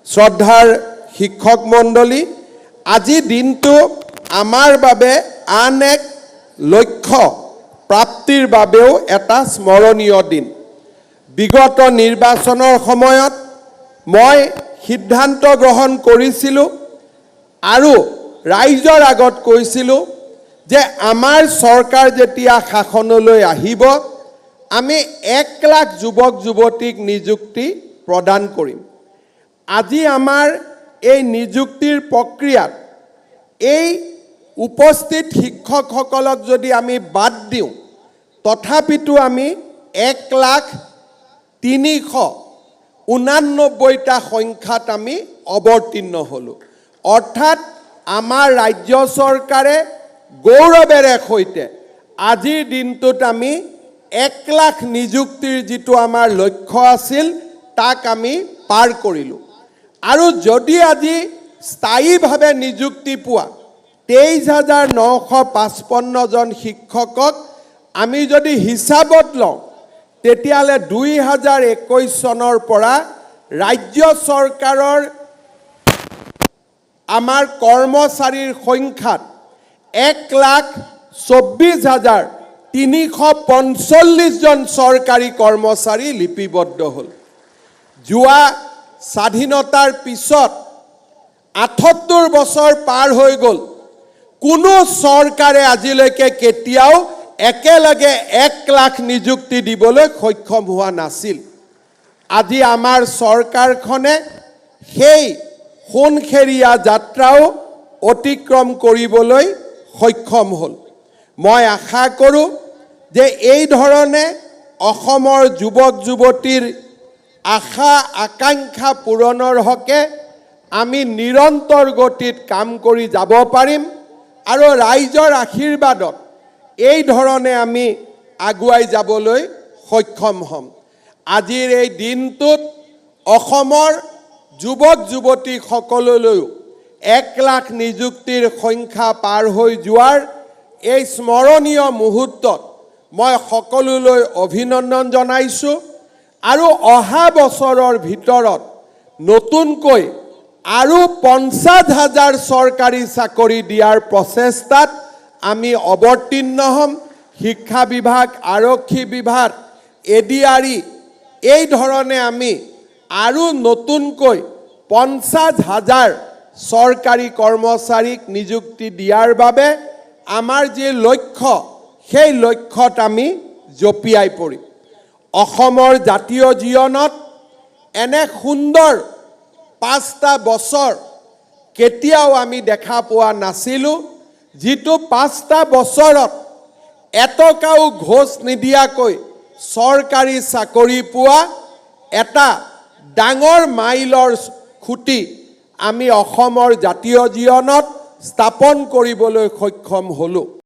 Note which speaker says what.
Speaker 1: শ্ৰদ্ধাৰ শিক্ষক মণ্ডলী, আজি দিনটো আমাৰ বাবে আন এক লক্ষ্য প্ৰাপ্তিৰ বাবেও এটা স্মৰণীয় দিন। বিগত নিৰ্বাচনৰ সময়ত মই সিদ্ধান্ত গ্ৰহণ কৰিছিলোঁ আৰু ৰাইজৰ আগত কৈছিলোঁ যে আমাৰ চৰকাৰ যেতিয়া শাসনলৈ আহিব, আমি 1 লাখ যুৱক যুৱতীক নিযুক্তি প্ৰদান কৰিম। আজি আমাৰ এই নিযুক্তিৰ প্ৰক্ৰিয়াত এই উপস্থিত শিক্ষকসকলক যদি আমি বাদ দিওঁ, তথাপিতো আমি 1,389টা সংখ্যাত আমি অৱতীৰ্ণ হ'লোঁ। অৰ্থাৎ আমাৰ ৰাজ্য চৰকাৰে গৌৰৱেৰে সৈতে আজিৰ দিনটোত আমি 1 লাখ নিযুক্তিৰ যিটো আমাৰ লক্ষ্য আছিল, তাক আমি পাৰ কৰিলোঁ। আৰু যদি আজি স্থায়ীভাৱে নিযুক্তি পোৱা 23,955জন শিক্ষকক আমি যদি হিচাপত লওঁ, তেতিয়াহ'লে 2021 চনৰ পৰা ৰাজ্য চৰকাৰৰ আমাৰ কৰ্মচাৰীৰ সংখ্যাত 1,24,345জন চৰকাৰী কৰ্মচাৰী লিপিবদ্ধ হ'ল। যোৱা স্বাধীনতাৰ পিছত 78 বছৰ পাৰ হৈ গ'ল, কোনো চৰকাৰে আজিলৈকে কেতিয়াও একেলগে 1 লাখ নিযুক্তি দিবলৈ সক্ষম হোৱা নাছিল। আজি আমাৰ চৰকাৰখনে সেই সোণখেৰীয়া যাত্ৰাও অতিক্ৰম কৰিবলৈ সক্ষম হ'ল। মই আশা কৰোঁ যে এই ধৰণে অসমৰ যুৱক যুৱতীৰ আশা আকাংক্ষা পূৰণৰ হকে আমি নিৰন্তৰ গতিত কাম কৰি যাব পাৰিম আৰু ৰাইজৰ আশীৰ্বাদত এই ধৰণে আমি আগুৱাই যাবলৈ সক্ষম হ'ম। আজিৰ এই দিনটোত অসমৰ যুৱক যুৱতীসকললৈও 1 লাখ নিযুক্তিৰ সংখ্যা পাৰ হৈ যোৱাৰ এই স্মৰণীয় মুহূৰ্তত মই সকলোলৈ অভিনন্দন জনাইছোঁ আৰু অহা বছৰৰ ভিতৰত নতুনকৈ আৰু 50,000 চৰকাৰী চাকৰি দিয়াৰ প্ৰচেষ্টাত আমি অৱতীৰ্ণ হ'ম। শিক্ষা বিভাগ, আৰক্ষী বিভাগ, ADRE এই ধৰণে আমি আৰু নতুনকৈ 50,000 চৰকাৰী কৰ্মচাৰীক নিযুক্তি দিয়াৰ বাবে আমাৰ যি লক্ষ্য, সেই লক্ষ্যত আমি জঁপিয়াই পৰিম। অসমৰ জাতীয় জীৱনত এনে সুন্দৰ 5টা বছৰ কেতিয়াও আমি দেখা পোৱা নাছিলোঁ, যিটো 5টা বছৰত এটকাও ঘোষ নিদিয়াকৈ চৰকাৰী চাকৰি পোৱা এটা ডাঙৰ মাইলৰ খুঁটি আমি অসমৰ জাতীয় জীৱনত স্থাপন কৰিবলৈ সক্ষম হ'লোঁ।